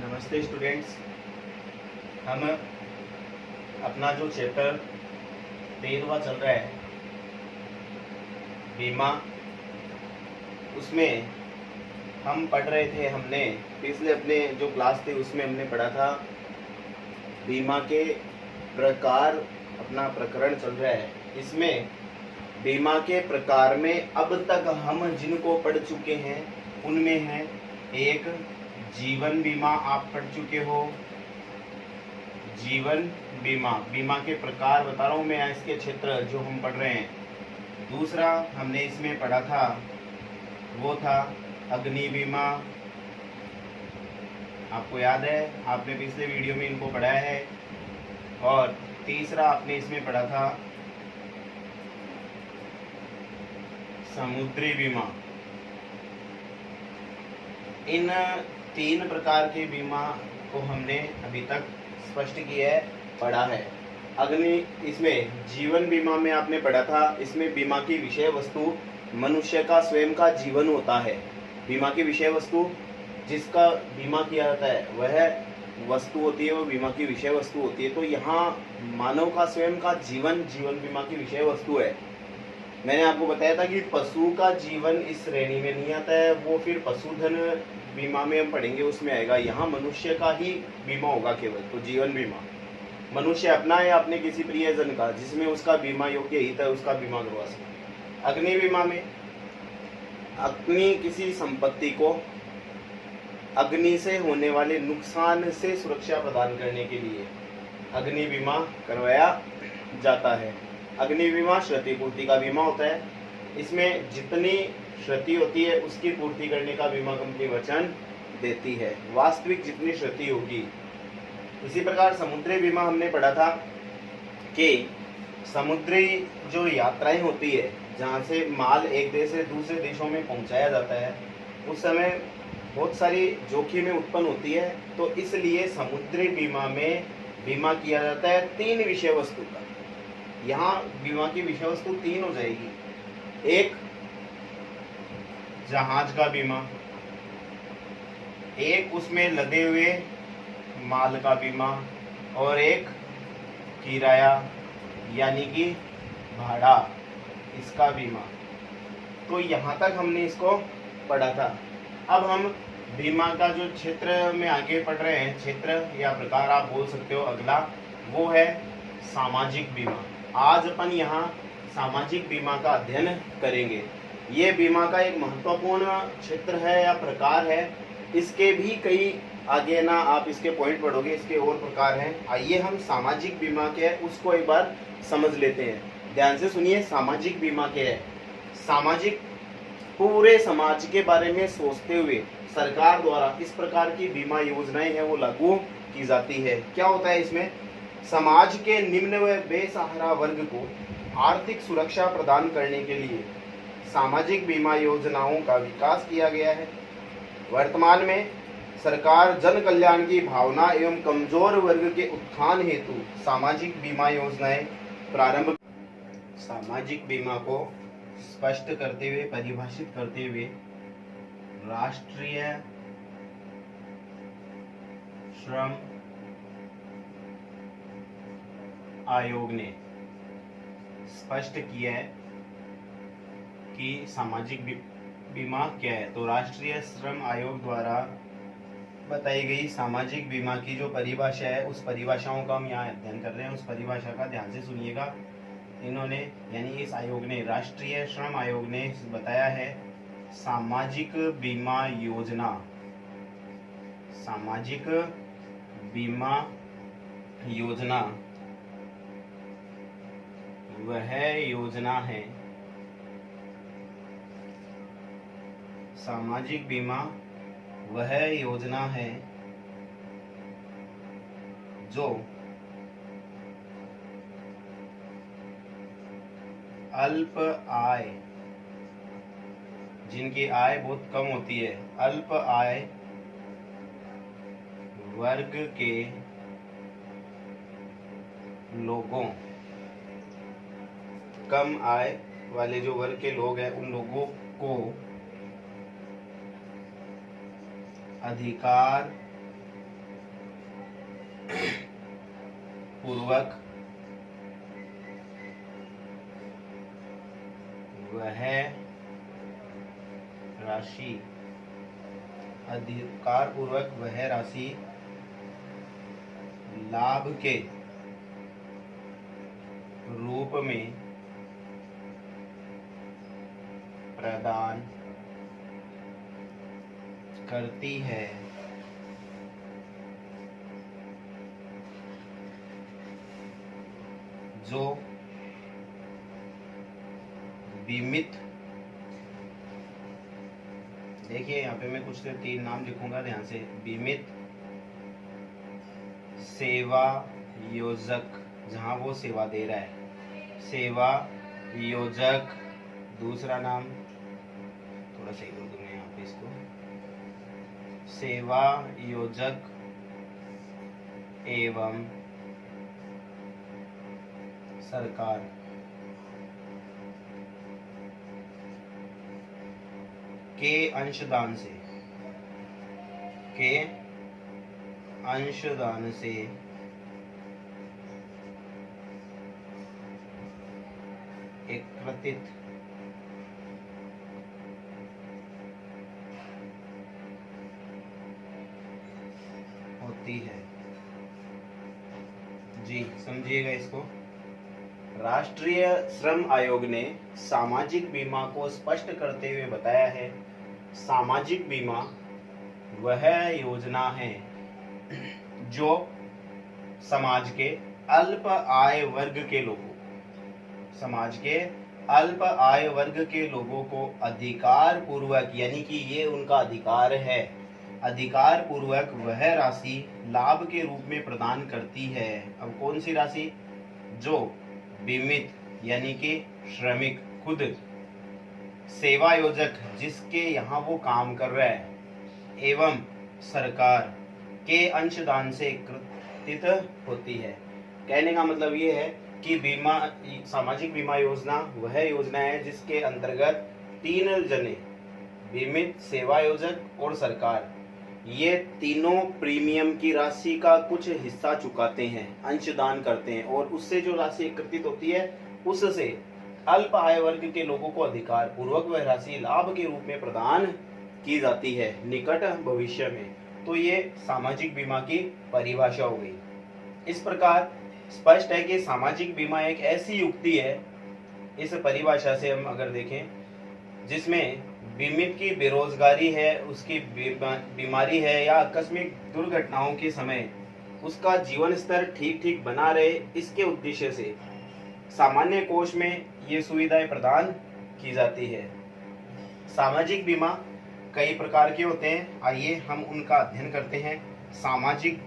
नमस्ते स्टूडेंट्स। हम अपना जो चैप्टर 13वां चल रहा है बीमा, उसमें हम पढ़ रहे थे। हमने पिछले अपने जो क्लास थे उसमें हमने पढ़ा था बीमा के प्रकार। अपना प्रकरण चल रहा है, इसमें बीमा के प्रकार में अब तक हम जिनको पढ़ चुके हैं उनमें है एक जीवन बीमा। आप पढ़ चुके हो जीवन बीमा। बीमा के प्रकार बता रहा हूँ मैं, इसके क्षेत्र जो हम पढ़ रहे हैं। दूसरा हमने इसमें पढ़ा था वो था अग्नि बीमा। आपको याद है, आपने पिछले वीडियो में इनको पढ़ाया है। और तीसरा आपने इसमें पढ़ा था समुद्री बीमा। इन 3 प्रकार के बीमा को हमने अभी तक स्पष्ट किया है, पढ़ा है। इसमें जीवन बीमा में आपने पढ़ा था, इसमें बीमा की विषय वस्तु मनुष्य का स्वयं का जीवन होता है। बीमा की विषय वस्तु जिसका बीमा किया जाता है वह वस्तु होती है, वो बीमा की विषय वस्तु होती है। तो यहाँ मानव का स्वयं का जीवन जीवन बीमा की विषय वस्तु है। मैंने आपको बताया था कि पशु का जीवन इस श्रेणी में नहीं आता है, वो फिर पशुधन बीमा में हम पढ़ेंगे, उसमें आएगा। यहाँ मनुष्य का ही बीमा होगा केवल। तो जीवन बीमा मनुष्य अपना या अपने किसी प्रियजन का जिसमें उसका बीमा योग्य हित है उसका बीमा करवा सकता है। अग्नि बीमा में अपनी किसी संपत्ति को अग्नि से होने वाले नुकसान से सुरक्षा प्रदान करने के लिए अग्नि बीमा करवाया जाता है। अग्नि बीमा क्षति पूर्ति का बीमा होता है। इसमें जितनी क्षति होती है उसकी पूर्ति करने का बीमा कंपनी वचन देती है, वास्तविक जितनी क्षति होगी। इसी प्रकार समुद्री बीमा हमने पढ़ा था कि समुद्री जो यात्राएं होती है, जहाँ से माल एक देश से दूसरे देशों में पहुंचाया जाता है, उस समय बहुत सारी जोखिमें उत्पन्न होती है। तो इसलिए समुद्री बीमा में बीमा किया जाता है 3 विषय वस्तु का। यहाँ बीमा की विषय वस्तु 3 हो जाएगी। एक जहाज का बीमा, एक उसमें लदे हुए माल का बीमा, और एक किराया यानी कि भाड़ा, इसका बीमा। तो यहाँ तक हमने इसको पढ़ा था। अब हम बीमा का जो क्षेत्र में आगे पढ़ रहे हैं, क्षेत्र या प्रकार आप बोल सकते हो अगला, वो है सामाजिक बीमा। आज अपन यहाँ सामाजिक बीमा का अध्ययन करेंगे। ये बीमा का एक महत्वपूर्ण क्षेत्र है या प्रकार है। इसके भी कई आगे ना आप इसके पॉइंट पढ़ोगे, इसके और प्रकार हैं। आइए हम सामाजिक बीमा क्या है उसको एक बार समझ लेते हैं। ध्यान से सुनिए, सामाजिक बीमा क्या है। सामाजिक पूरे समाज के बारे में सोचते हुए सरकार द्वारा इस प्रकार की बीमा योजनाएं हैं वो लागू की जाती है। क्या होता है इसमें, समाज के निम्न व बेसहारा वर्ग को आर्थिक सुरक्षा प्रदान करने के लिए सामाजिक बीमा योजनाओं का विकास किया गया है। वर्तमान में सरकार जन कल्याण की भावना एवं कमजोर वर्ग के उत्थान हेतु सामाजिक बीमा योजनाएं प्रारंभ। सामाजिक बीमा को स्पष्ट करते हुए, परिभाषित करते हुए राष्ट्रीय श्रम आयोग ने स्पष्ट किया है कि सामाजिक बीमा क्या है। तो राष्ट्रीय श्रम आयोग द्वारा बताई गई सामाजिक बीमा की जो परिभाषा है, उस परिभाषाओं का हम यहाँ अध्ययन कर रहे हैं। उस परिभाषा का ध्यान से सुनिएगा। इन्होंने यानी इस आयोग ने, राष्ट्रीय श्रम आयोग ने बताया है सामाजिक बीमा योजना। सामाजिक बीमा योजना वह योजना है, सामाजिक बीमा वह योजना है जो अल्प आय, जिनकी आय बहुत कम होती है, अल्प आय वर्ग के लोगों, कम आय वाले जो वर्ग के लोग हैं उन लोगों को अधिकार पूर्वक वह राशि, अधिकार पूर्वक वह राशि लाभ के रूप में प्रदान करती है। जो बीमित, देखिए यहाँ पे मैं कुछ 3 नाम लिखूंगा ध्यान से। बीमित सेवा योजक, जहां वो सेवा दे रहा है, सेवा योजक। दूसरा नाम थोड़ा सही कर दूंगा यहाँ पे इसको, सेवा योजक एवं सरकार। के अंशदान से, के अंशदान से एकत्रित होती है। जी समझिएगा इसको। राष्ट्रीय श्रम आयोग ने सामाजिक बीमा को स्पष्ट करते हुए बताया है, सामाजिक बीमा वह योजना है जो समाज के अल्प आय वर्ग के लोगों, समाज के अल्प आय वर्ग के लोगों को अधिकार पूर्वक, यानी कि ये उनका अधिकार है, अधिकार पूर्वक वह राशि लाभ के रूप में प्रदान करती है। अब कौन सी राशि? जो बीमित यानी कि श्रमिक, खुद सेवा योजक जिसके यहाँ वो काम कर रहा है, एवं सरकार के अंशदान से एकत्रित होती है। कहने का मतलब ये है कि बीमा, सामाजिक बीमा योजना वह योजना है जिसके अंतर्गत 3 जने, बीमित, सेवा योजक और सरकार, ये तीनों प्रीमियम की राशि का कुछ हिस्सा चुकाते हैं, अंशदान करते हैं, और उससे जो राशि एकत्रित होती है उससे अल्प आय वर्ग के लोगों को अधिकार पूर्वक वह राशि लाभ के रूप में प्रदान की जाती है निकट भविष्य में। तो ये सामाजिक बीमा की परिभाषा हो गई। इस प्रकार स्पष्ट है कि सामाजिक बीमा एक ऐसी युक्ति है, इस परिभाषा से हम अगर देखें, जिसमें बीमित की बेरोजगारी है, उसकी बीमारी है, या आकस्मिक दुर्घटनाओं के समय उसका जीवन स्तर ठीक ठीक बना रहे, इसके उद्देश्य से सामान्य कोष में ये सुविधाएं प्रदान की जाती है। सामाजिक बीमा कई प्रकार के होते हैं, आइए हम उनका अध्ययन करते हैं। सामाजिक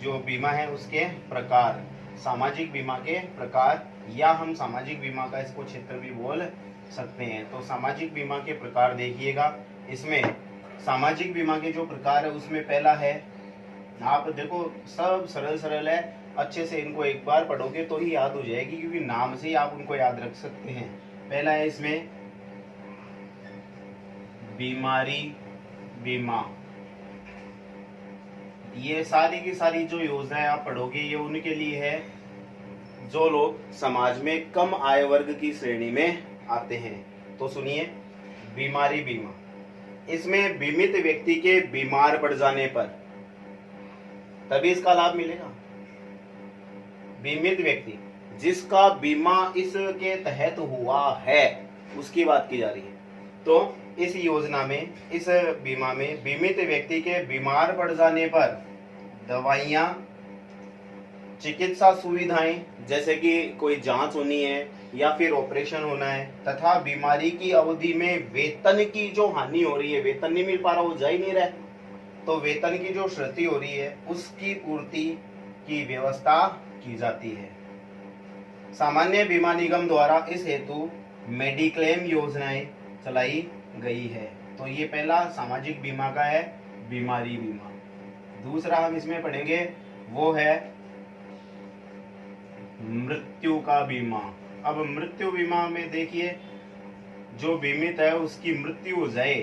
जो बीमा है उसके प्रकार, सामाजिक बीमा के प्रकार, या हम सामाजिक बीमा का इसको क्षेत्र भी बोल सकते हैं। तो सामाजिक बीमा के प्रकार देखिएगा, इसमें सामाजिक बीमा के जो प्रकार है उसमें पहला है, आप देखो सब सरल सरल है, अच्छे से इनको एक बार पढ़ोगे तो ही याद हो जाएगी, क्योंकि नाम से ही आप उनको याद रख सकते हैं। पहला है इसमें बीमारी बीमा। ये सारी की सारी जो योजनाएं आप पढ़ोगे ये उनके लिए है जो लोग समाज में कम आय वर्ग की श्रेणी में आते हैं। तो सुनिए, बीमारी बीमा, इसमें बीमित व्यक्ति के बीमार पड़ जाने पर तभी इसका लाभ मिलेगा। बीमित व्यक्ति जिसका बीमा इसके तहत हुआ है उसकी बात की जा रही है। तो इस योजना में, इस बीमा में बीमित व्यक्ति के बीमार पड़ जाने पर दवाइयां, चिकित्सा सुविधाएं जैसे कि कोई जांच होनी है या फिर ऑपरेशन होना है, तथा बीमारी की अवधि में वेतन की जो हानि हो रही है, वेतन नहीं मिल पा रहा, वो जा ही नहीं रहा, तो वेतन की जो क्षति हो रही है उसकी पूर्ति की व्यवस्था की जाती है। सामान्य बीमा निगम द्वारा इस हेतु मेडिक्लेम योजनाएं चलाई गई है। तो ये पहला सामाजिक बीमा का है, बीमारी बीमा। दूसरा हम इसमें पढ़ेंगे वो है मृत्यु का बीमा। अब मृत्यु बीमा में देखिए, जो बीमित है उसकी मृत्यु हो जाए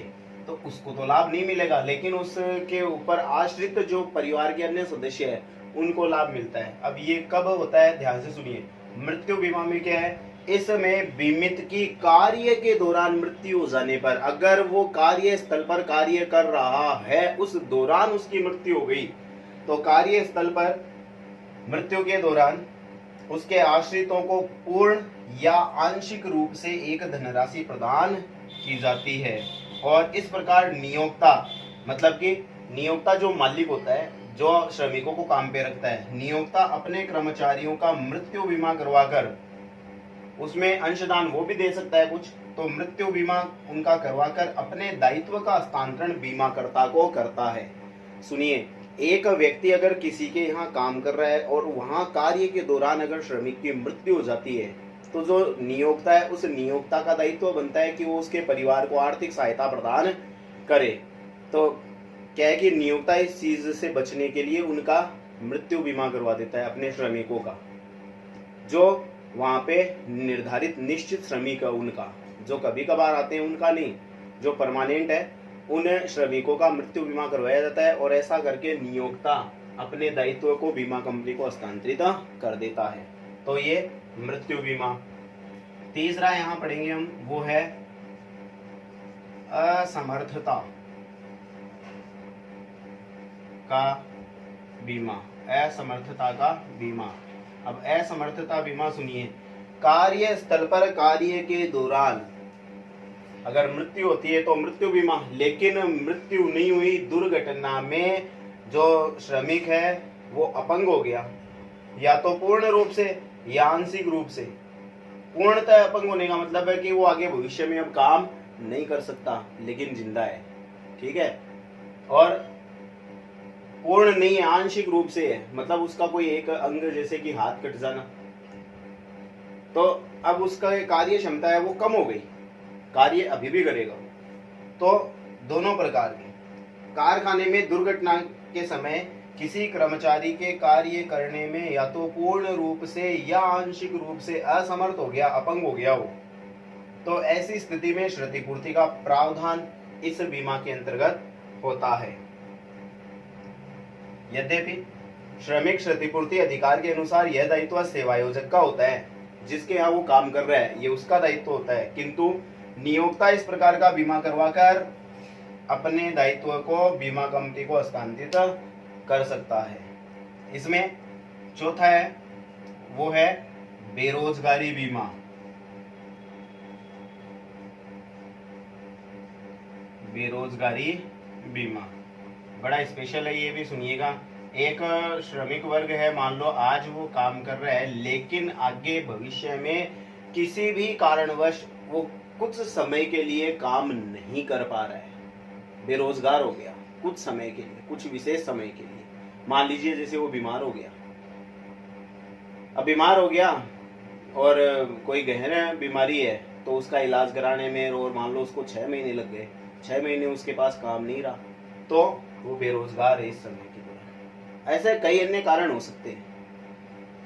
तो उसको तो लाभ नहीं मिलेगा, लेकिन उसके ऊपर आश्रित जो परिवार के अन्य सदस्य है उनको लाभ मिलता है। अब ये कब होता है, ध्यान से सुनिए। मृत्यु बीमा में क्या है, इसमें बीमित की कार्य के दौरान मृत्यु हो जाने पर, अगर वो कार्य स्थल पर कार्य कर रहा है, उस दौरान उसकी मृत्यु हो गई, तो कार्य स्थल पर मृत्यु के दौरान उसके आश्रितों को पूर्ण या आंशिक रूप से एक धनराशि प्रदान की जाती है। और इस प्रकार नियोक्ता, मतलब कि नियोक्ता जो मालिक होता है, जो श्रमिकों को काम पे रखता है, नियोक्ता अपने कर्मचारियों का मृत्यु बीमा करवाकर, उसमें अंशदान वो भी दे सकता है कुछ, तो मृत्यु बीमा उनका करवाकर अपने दायित्व का हस्तांतरण बीमाकर्ता को करता है। सुनिए, एक व्यक्ति अगर किसी के यहाँ काम कर रहा है और वहां कार्य के दौरान अगर श्रमिक की मृत्यु हो जाती है, तो जो नियोक्ता है, उस नियोक्ता का दायित्व बनता है कि वो उसके परिवार को आर्थिक सहायता प्रदान करे। तो क्या है कि नियोक्ता इस चीज से बचने के लिए उनका मृत्यु बीमा करवा देता है अपने श्रमिकों का, जो वहां पे निर्धारित निश्चित श्रमिक है उनका, जो कभी कभार आते हैं उनका नहीं, जो परमानेंट है उन श्रमिकों का मृत्यु बीमा करवाया जाता है। और ऐसा करके नियोक्ता अपने दायित्व को बीमा कंपनी को हस्तांतरित कर देता है। तो ये मृत्यु बीमा। तीसरा यहाँ पढ़ेंगे हम, वो है असमर्थता का बीमा। असमर्थता का बीमा। अब असमर्थता बीमा सुनिए, कार्य स्थल पर कार्य के दौरान अगर मृत्यु होती है तो मृत्यु बीमा, लेकिन मृत्यु नहीं हुई, दुर्घटना में जो श्रमिक है वो अपंग हो गया, या तो पूर्ण रूप से या आंशिक रूप से। पूर्णतः अपंग होने का मतलब है कि वो आगे भविष्य में अब काम नहीं कर सकता लेकिन जिंदा है, ठीक है। और पूर्ण नहीं है, आंशिक रूप से है, मतलब उसका कोई एक अंग जैसे कि हाथ कट जाना, तो अब उसका कार्य क्षमता है वो कम हो गई, कार्य अभी भी करेगा। तो दोनों प्रकार के, कारखाने में दुर्घटना के समय किसी कर्मचारी के कार्य करने में या तो पूर्ण रूप से या आंशिक रूप से असमर्थ हो गया, अपंग हो गया हो, तो ऐसी स्थिति में क्षतिपूर्ति का प्रावधान इस बीमा के अंतर्गत होता है। यद्यपि श्रमिक क्षतिपूर्ति अधिकार के अनुसार यह दायित्व सेवायोजक का होता है, जिसके यहाँ वो काम कर रहा है, ये उसका दायित्व होता है, किंतु नियोक्ता इस प्रकार का बीमा करवाकर अपने दायित्व को बीमा कंपनी को हस्तांतरित कर सकता है। इसमें चौथा है वो है बेरोजगारी बीमा। बेरोजगारी बीमा बड़ा स्पेशल है, ये भी सुनिएगा। एक श्रमिक वर्ग है, मान लो आज वो काम कर रहा है, लेकिन आगे भविष्य में किसी भी कारणवश वो कुछ समय के लिए काम नहीं कर पा रहा है, बेरोजगार हो गया कुछ समय के लिए, कुछ विशेष समय के लिए। मान लीजिए जैसे वो बीमार हो गया, अब बीमार हो गया और कोई गहन बीमारी है, तो उसका इलाज कराने में और मान लो उसको 6 महीने लग गए, 6 महीने उसके पास काम नहीं रहा, तो वो बेरोजगार है इस समय के दौरान। ऐसे कई अन्य कारण हो सकते हैं।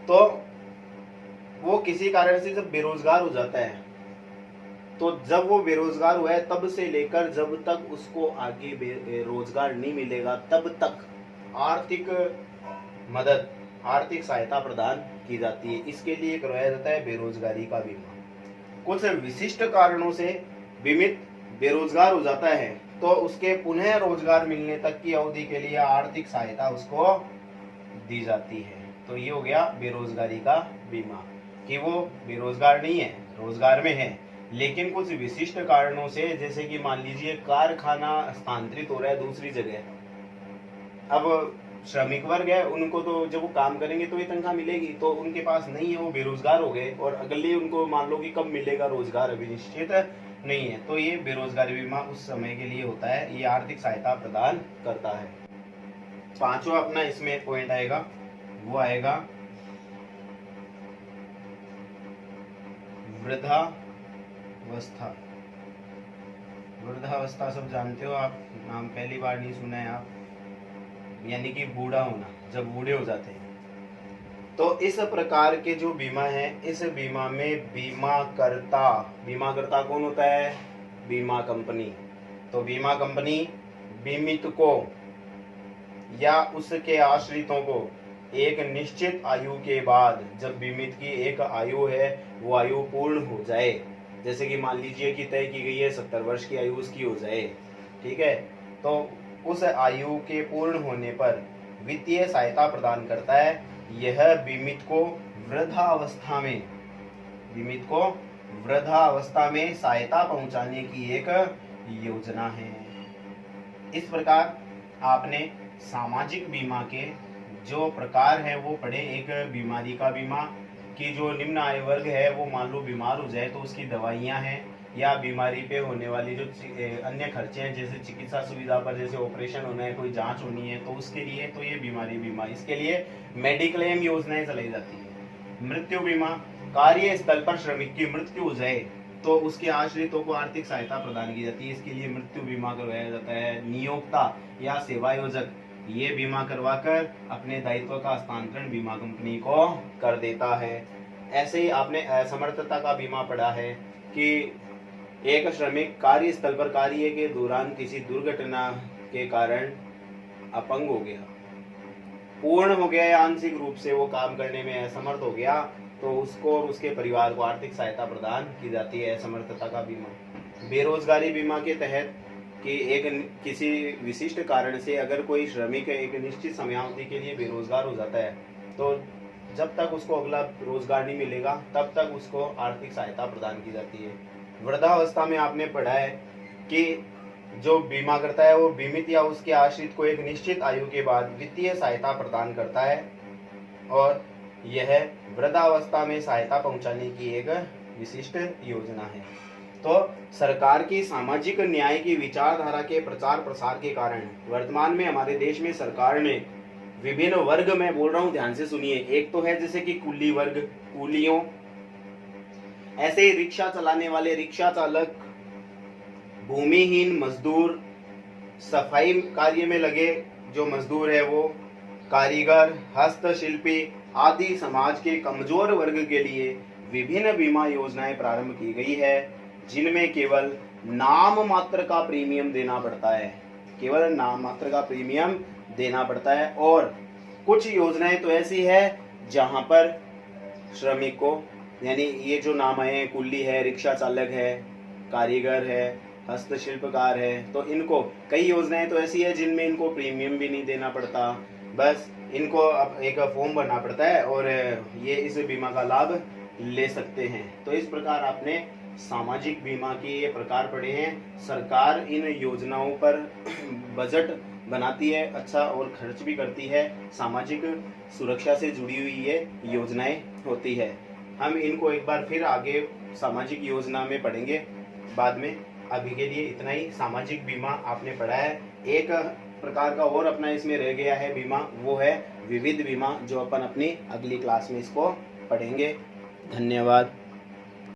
तो वो किसी कारण से जब बेरोजगार हो जाता है, तो जब वो बेरोजगार हुआ है तब से लेकर जब तक उसको आगे रोजगार नहीं मिलेगा, तब तक आर्थिक मदद, आर्थिक सहायता प्रदान की जाती है। इसके लिए करवाया जाता है बेरोजगारी का बीमा। कुछ विशिष्ट कारणों से बीमित बेरोजगार हो जाता है, तो उसके पुनः रोजगार मिलने तक की अवधि के लिए आर्थिक सहायता उसको दी जाती है। तो ये हो गया बेरोजगारी का बीमा, कि वो बेरोजगार नहीं है, रोजगार में है, लेकिन कुछ विशिष्ट कारणों से, जैसे कि मान लीजिए कारखाना स्थानांतरित हो रहा है दूसरी जगह, अब श्रमिक वर्ग है, उनको तो जब वो काम करेंगे तो ये तनख्वाह मिलेगी, तो उनके पास नहीं है, वो बेरोजगार हो गए, और अगले उनको मान लो कि कब मिलेगा रोजगार अभी निश्चित नहीं है, तो ये बेरोजगारी बीमा उस समय के लिए होता है, ये आर्थिक सहायता प्रदान करता है। पांचवा अपना इसमें पॉइंट आएगा, वो आएगा वृद्धावस्था। वृद्धावस्था सब जानते हो आप, नाम पहली बार नहीं सुना है आप, यानी कि बूढ़ा होना, जब बूढ़े हो जाते हैं। तो इस प्रकार के जो बीमा है, इस बीमा में बीमाकर्ता कौन होता है? बीमा कंपनी। तो बीमा कंपनी बीमित को या उसके आश्रितों को एक निश्चित आयु के बाद, जब बीमित की एक आयु है वो आयु पूर्ण हो जाए, जैसे कि मान लीजिए कि तय की गई है 70 वर्ष की आयु उसकी हो जाए, ठीक है, तो उस आयु के पूर्ण होने पर वित्तीय सहायता प्रदान करता है। यह बीमित को वृद्धावस्था में सहायता पहुंचाने की एक योजना है। इस प्रकार आपने सामाजिक बीमा के जो प्रकार है वो पढ़े। एक बीमारी का बीमा कि जो निम्न आय वर्ग है वो मान लो बीमार हो जाए तो उसकी दवाइयाँ हैं, या बीमारी पे होने वाली जो अन्य खर्चे हैं, जैसे चिकित्सा सुविधा पर, जैसे ऑपरेशन होना है, कोई जांच होनी है, तो उसके लिए तो ये बीमारी बीमा, इसके लिए मेडिक्लेम योजनाएं चलाई जाती है। मृत्यु बीमा, कार्य स्थल पर श्रमिक की मृत्यु हो जाए तो उसके आश्रितों को आर्थिक सहायता प्रदान की जाती है, इसके लिए मृत्यु बीमा करवाया जाता है। नियोक्ता या सेवायोजक ये बीमा करवाकर अपने दायित्व का हस्तांतरण बीमा कंपनी को कर देता है। ऐसे ही आपने असमर्थता का बीमा पढ़ा है कि एक श्रमिक कार्यस्थल पर कार्य के दौरान किसी दुर्घटना के कारण अपंग हो गया, पूर्ण हो गया या आंशिक रूप से वो काम करने में असमर्थ हो गया, तो उसको और उसके परिवार को आर्थिक सहायता प्रदान की जाती है, असमर्थता का बीमा। बेरोजगारी बीमा के तहत कि किसी विशिष्ट कारण से अगर कोई श्रमिक एक निश्चित समयावधि के लिए बेरोजगार हो जाता है, तो जब तक उसको अगला रोजगार नहीं मिलेगा तब तक उसको आर्थिक सहायता प्रदान की जाती है। वृद्धावस्था में आपने पढ़ा है कि जो बीमा करता है वो बीमित या उसके आश्रित को एक निश्चित आयु के बाद वित्तीय सहायता प्रदान करता है, और यह वृद्धावस्था में सहायता पहुंचाने की एक विशिष्ट योजना है। तो सरकार की सामाजिक न्याय की विचारधारा के प्रचार प्रसार के कारण वर्तमान में हमारे देश में सरकार ने विभिन्न वर्ग में बोल रहा हूं, ध्यान से सुनिए। एक तो है जैसे कि कुली वर्ग, कुलियों, ऐसे ही रिक्शा चलाने वाले रिक्शा चालक, भूमिहीन मजदूर, सफाई कार्य में लगे जो मजदूर है वो, कारीगर, हस्तशिल्पी आदि समाज के कमजोर वर्ग के लिए विभिन्न बीमा योजनाएं प्रारंभ की गई है, जिनमें केवल नाम मात्र का प्रीमियम देना पड़ता है, केवल नाम मात्र का प्रीमियम देना पड़ता है। और कुछ योजनाएं तो ऐसी है जहां पर श्रमिक को, यानी ये जो नाम आए हैं, कुल्ली है, रिक्शा चालक है, कारीगर है, हस्तशिल्पकार है, तो इनको कई योजनाएं तो ऐसी है जिनमें इनको प्रीमियम भी नहीं देना पड़ता, बस इनको अब एक फॉर्म भरना पड़ता है और ये इस बीमा का लाभ ले सकते हैं। तो इस प्रकार आपने सामाजिक बीमा के ये प्रकार पढ़े हैं। सरकार इन योजनाओं पर बजट बनाती है अच्छा, और खर्च भी करती है, सामाजिक सुरक्षा से जुड़ी हुई ये योजनाएं होती है। हम इनको एक बार फिर आगे सामाजिक योजना में पढ़ेंगे बाद में। अभी के लिए इतना ही। सामाजिक बीमा आपने पढ़ा है। एक प्रकार का और अपना इसमें रह गया है बीमा, वो है विविध बीमा, जो अपन अपनी अगली क्लास में इसको पढ़ेंगे। धन्यवाद।